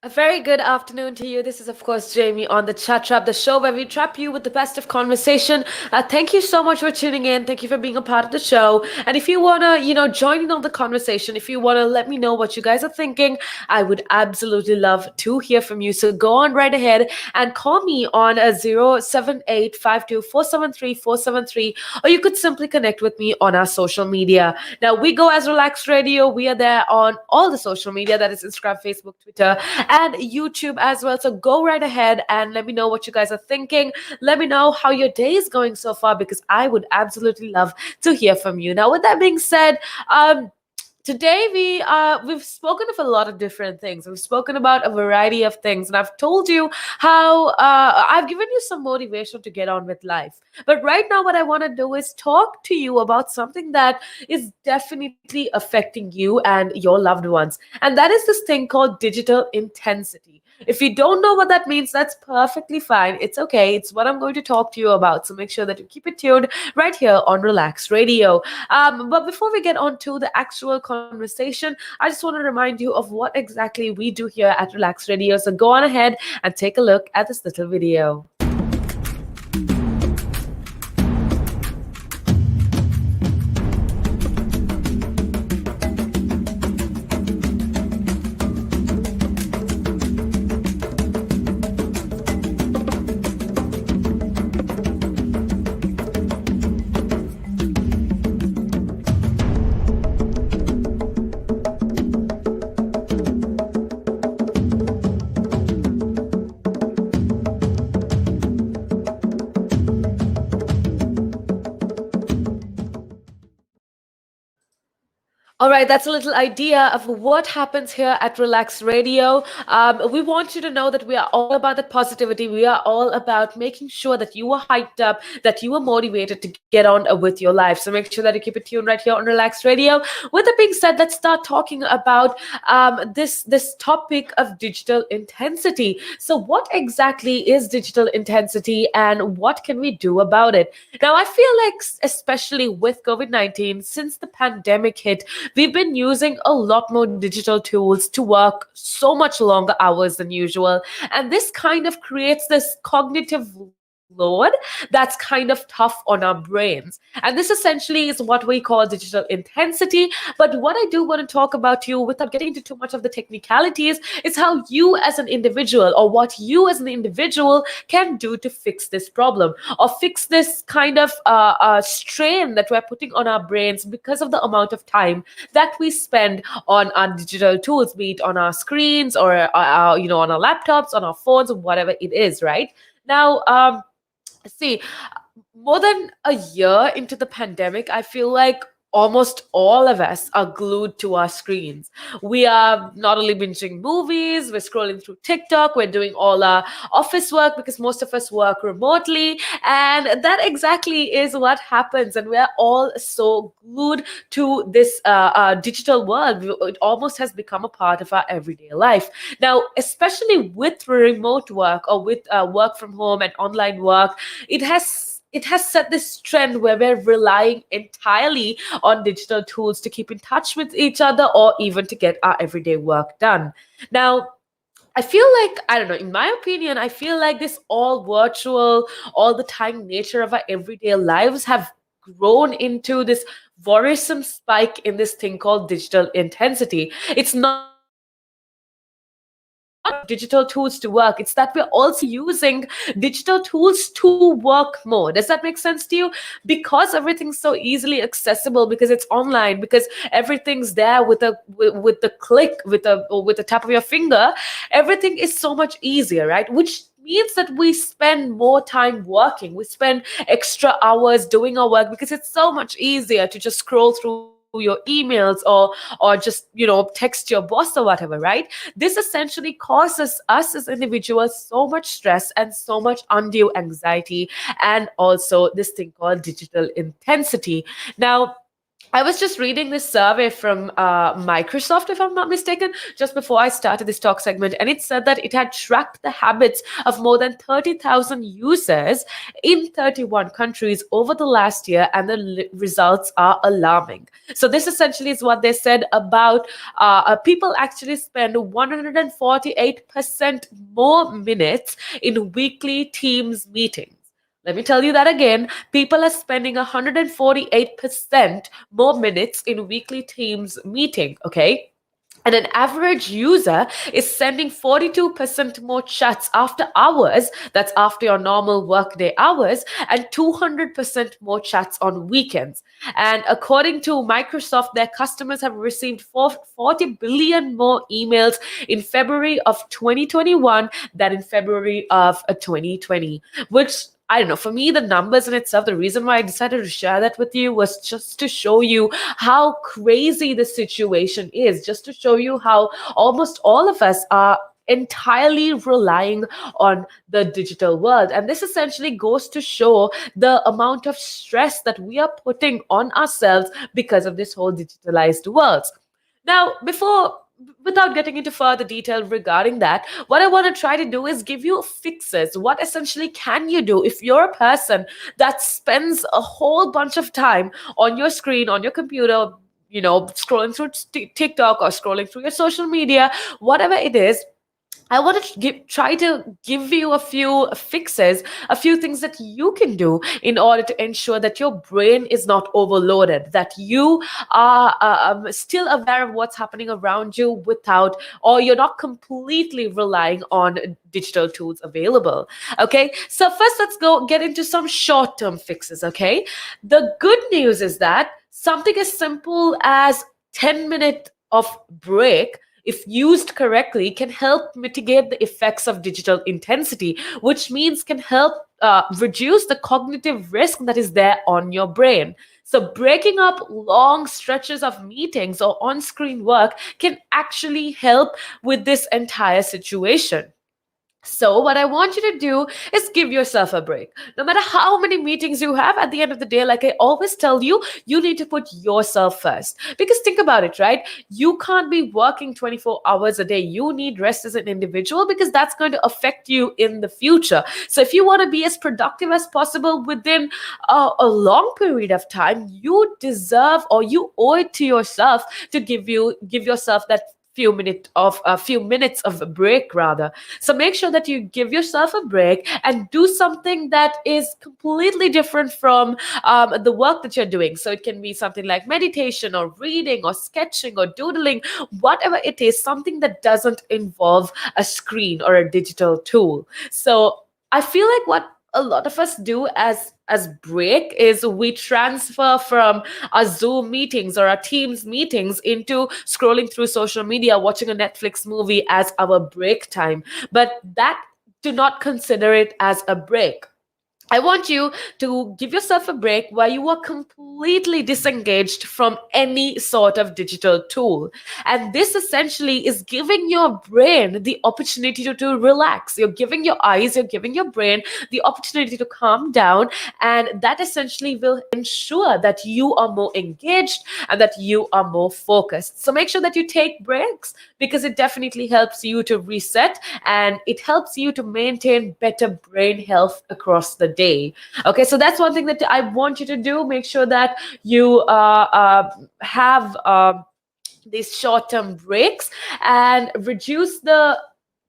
A very good afternoon to you. This is, of course, Jamie on the Chat Trap, the show where we trap you with the best of conversation. Thank you so much for tuning in. Thank you for being a part of the show. And if you wanna, join in on the conversation, if you wanna let me know what you guys are thinking, I would absolutely love to hear from you. So go on right ahead and call me on a 07852473473, or you could simply connect with me on our social media. Now we go as Relax Radio. We are there on all the social media, that is Instagram, Facebook, Twitter, and YouTube as well. So go right ahead and let me know what you guys are thinking. Let me know how your day is going so far because I would absolutely love to hear from you. Now, with that being said, today we've spoken of a lot of different things. We've spoken about a variety of things, and I've told you how I've given you some motivation to get on with life. But right now, what I want to do is talk to you about something that is definitely affecting you and your loved ones, and that is this thing called digital intensity. If you don't know what that means, that's perfectly fine. It's okay. It's what I'm going to talk to you about. So make sure that you keep it tuned right here on Relax Radio. But before we get on to the actual conversation, I just want to remind you of what exactly we do here at Relax Radio. So go on ahead and take a look at this little video. All right, that's a little idea of what happens here at Relax Radio. We want you to know that we are all about that positivity. We are all about making sure that you are hyped up, that you are motivated to get on with your life. So make sure that you keep it tuned right here on Relax Radio. With that being said, let's start talking about this topic of digital intensity. So, what exactly is digital intensity, and what can we do about it? Now, I feel like, especially with COVID-19, since the pandemic hit, we've been using a lot more digital tools to work so much longer hours than usual. And this kind of creates this cognitive load that's kind of tough on our brains. And this essentially is what we call digital intensity. But what I do want to talk about to you, without getting into too much of the technicalities, is how you as an individual, or what you as an individual can do to fix this problem, or fix this kind of strain that we're putting on our brains because of the amount of time that we spend on our digital tools, be it on our screens or on our laptops, on our phones, or whatever it is, right? Now, see, more than a year into the pandemic, I feel like almost all of us are glued to our screens. We are not only binging movies, we're scrolling through TikTok, we're doing all our office work because most of us work remotely. And that exactly is what happens. And we're all so glued to this digital world. It almost has become a part of our everyday life. Now, especially with remote work, or with work from home and online work, it has set this trend where we're relying entirely on digital tools to keep in touch with each other, or even to get our everyday work done. Now, I feel like, I don't know, in my opinion, I feel like this all virtual, all the time nature of our everyday lives have grown into this worrisome spike in this thing called digital intensity. It's not digital tools to work, it's that we're also using digital tools to work more. Does that make sense to you? Because everything's so easily accessible, because it's online, because everything's there with the click, with the tap of your finger, everything is so much easier, right? Which means that we spend more time working, we spend extra hours doing our work, because it's so much easier to just scroll through your emails, or just text your boss or whatever, right? This essentially causes us as individuals so much stress and so much undue anxiety, and also this thing called digital intensity. Now, I was just reading this survey from Microsoft, if I'm not mistaken, just before I started this talk segment, and it said that it had tracked the habits of more than 30,000 users in 31 countries over the last year, and the results are alarming. So, this essentially is what they said about people actually spend 148% more minutes in weekly Teams meetings. Let me tell you that again. People are spending 148% more minutes in weekly Teams meeting, okay? And an average user is sending 42% more chats after hours, that's after your normal workday hours, and 200% more chats on weekends. And according to Microsoft, their customers have received 40 billion more emails in February of 2021 than in February of 2020, which, I don't know, for me, the numbers in itself, the reason why I decided to share that with you was just to show you how crazy the situation is, just to show you how almost all of us are entirely relying on the digital world. And this essentially goes to show the amount of stress that we are putting on ourselves because of this whole digitalized world. Now, without getting into further detail regarding that, what I want to try to do is give you fixes. What essentially can you do if you're a person that spends a whole bunch of time on your screen, on your computer, scrolling through TikTok or scrolling through your social media, whatever it is. I want to try to give you a few fixes, a few things that you can do in order to ensure that your brain is not overloaded, that you are still aware of what's happening around you or you're not completely relying on digital tools available. Okay, so first let's go get into some short term fixes. Okay, the good news is that something as simple as 10-minute of break, if used correctly, can help mitigate the effects of digital intensity, which means can help reduce the cognitive risk that is there on your brain. So, breaking up long stretches of meetings or on screen work can actually help with this entire situation. So, what I want you to do is give yourself a break. No matter how many meetings you have, at the end of the day, like I always tell you, you need to put yourself first. Because think about it, right? You can't be working 24 hours a day. You need rest as an individual because that's going to affect you in the future. So, if you want to be as productive as possible within a long period of time, you deserve or you owe it to yourself to give yourself that few minutes of a break rather. So make sure that you give yourself a break and do something that is completely different from the work that you're doing. So it can be something like meditation or reading or sketching or doodling, whatever it is, something that doesn't involve a screen or a digital tool. So I feel like what a lot of us do as break is we transfer from our Zoom meetings or our Teams meetings into scrolling through social media, watching a Netflix movie as our break time. But that, do not consider it as a break. I want you to give yourself a break where you are completely disengaged from any sort of digital tool. And this essentially is giving your brain the opportunity to relax. You're giving your eyes, you're giving your brain the opportunity to calm down. And that essentially will ensure that you are more engaged and that you are more focused. So make sure that you take breaks because it definitely helps you to reset and it helps you to maintain better brain health across the day. Okay, so that's one thing that I want you to do. Make sure that you have these short term breaks and reduce the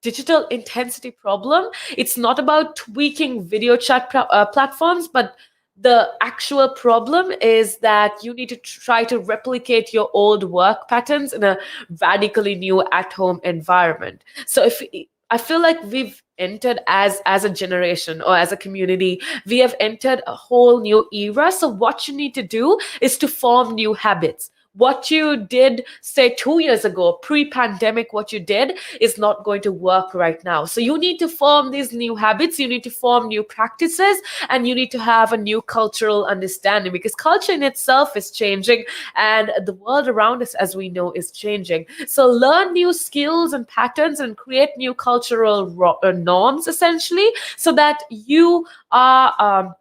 digital intensity problem. It's not about tweaking video chat platforms, but the actual problem is that you need to try to replicate your old work patterns in a radically new at home environment. So if I feel like we've entered as a generation or as a community, we have entered a whole new era. So what you need to do is to form new habits. What you did, say, 2 years ago, pre pandemic, what you did is not going to work right now. So you need to form these new habits, you need to form new practices, and you need to have a new cultural understanding because culture in itself is changing and the world around us, as we know, is changing. So learn new skills and patterns and create new cultural norms essentially so that you are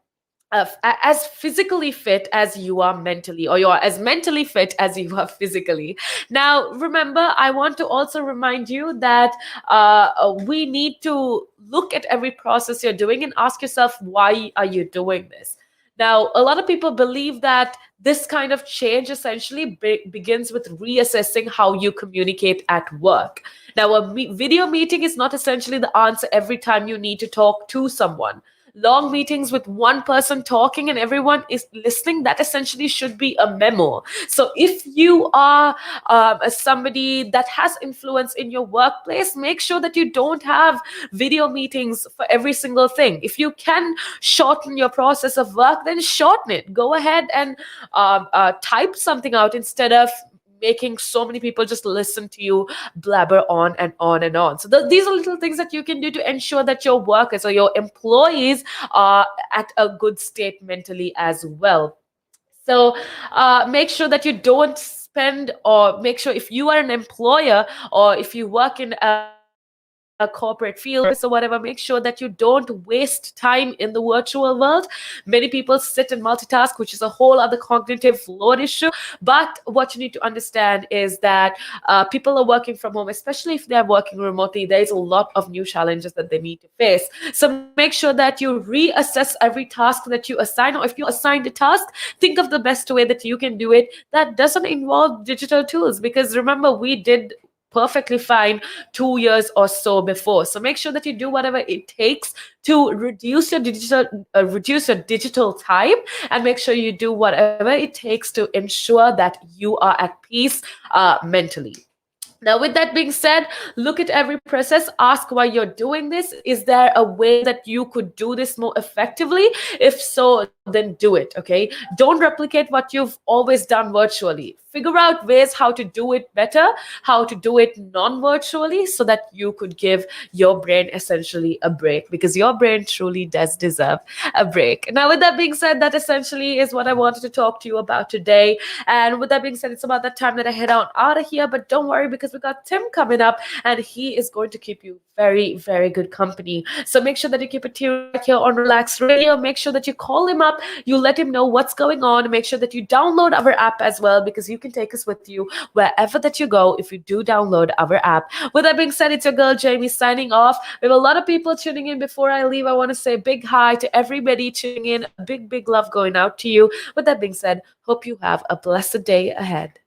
as physically fit as you are mentally, or you're as mentally fit as you are physically. Now remember, I want to also remind you that we need to look at every process you're doing and ask yourself, why are you doing this? Now a lot of people believe that this kind of change essentially begins with reassessing how you communicate at work. Now a video meeting is not essentially the answer every time you need to talk to someone. Long meetings with one person talking and everyone is listening, that essentially should be a memo. So if you are somebody that has influence in your workplace, make sure that you don't have video meetings for every single thing. If you can shorten your process of work, then shorten it. Go ahead and type something out instead of making so many people just listen to you blabber on and on and on. So these are little things that you can do to ensure that your workers or your employees are at a good state mentally as well. So make sure that you don't spend, or make sure if you are an employer or if you work in a corporate field or office or whatever, make sure that you don't waste time in the virtual world. Many people sit and multitask, which is a whole other cognitive load issue. But what you need to understand is that people are working from home, especially if they're working remotely. There is a lot of new challenges that they need to face. So make sure that you reassess every task that you assign, or if you're assigned a task, think of the best way that you can do it that doesn't involve digital tools, because remember, we did perfectly fine 2 years or so before. So make sure that you do whatever it takes to reduce your digital time, and make sure you do whatever it takes to ensure that you are at peace mentally. Now, with that being said, look at every process, ask why you're doing this. Is there a way that you could do this more effectively? If so, then do it, okay? Don't replicate what you've always done virtually. Figure out ways how to do it better, how to do it non virtually, so that you could give your brain essentially a break, because your brain truly does deserve a break. Now, with that being said, that essentially is what I wanted to talk to you about today. And with that being said, it's about that time that I head on out of here. But don't worry, because we got Tim coming up, and he is going to keep you very, very good company. So make sure that you keep it tuned right here on Relax Radio. Make sure that you call him up, you let him know what's going on. Make sure that you download our app as well, because you can take us with you wherever that you go if you do download our app. With that being said, it's your girl Jamie signing off. We have a lot of people tuning in. Before I leave, I want to say a big hi to everybody tuning in. A big, big love going out to you. With that being said, hope you have a blessed day ahead.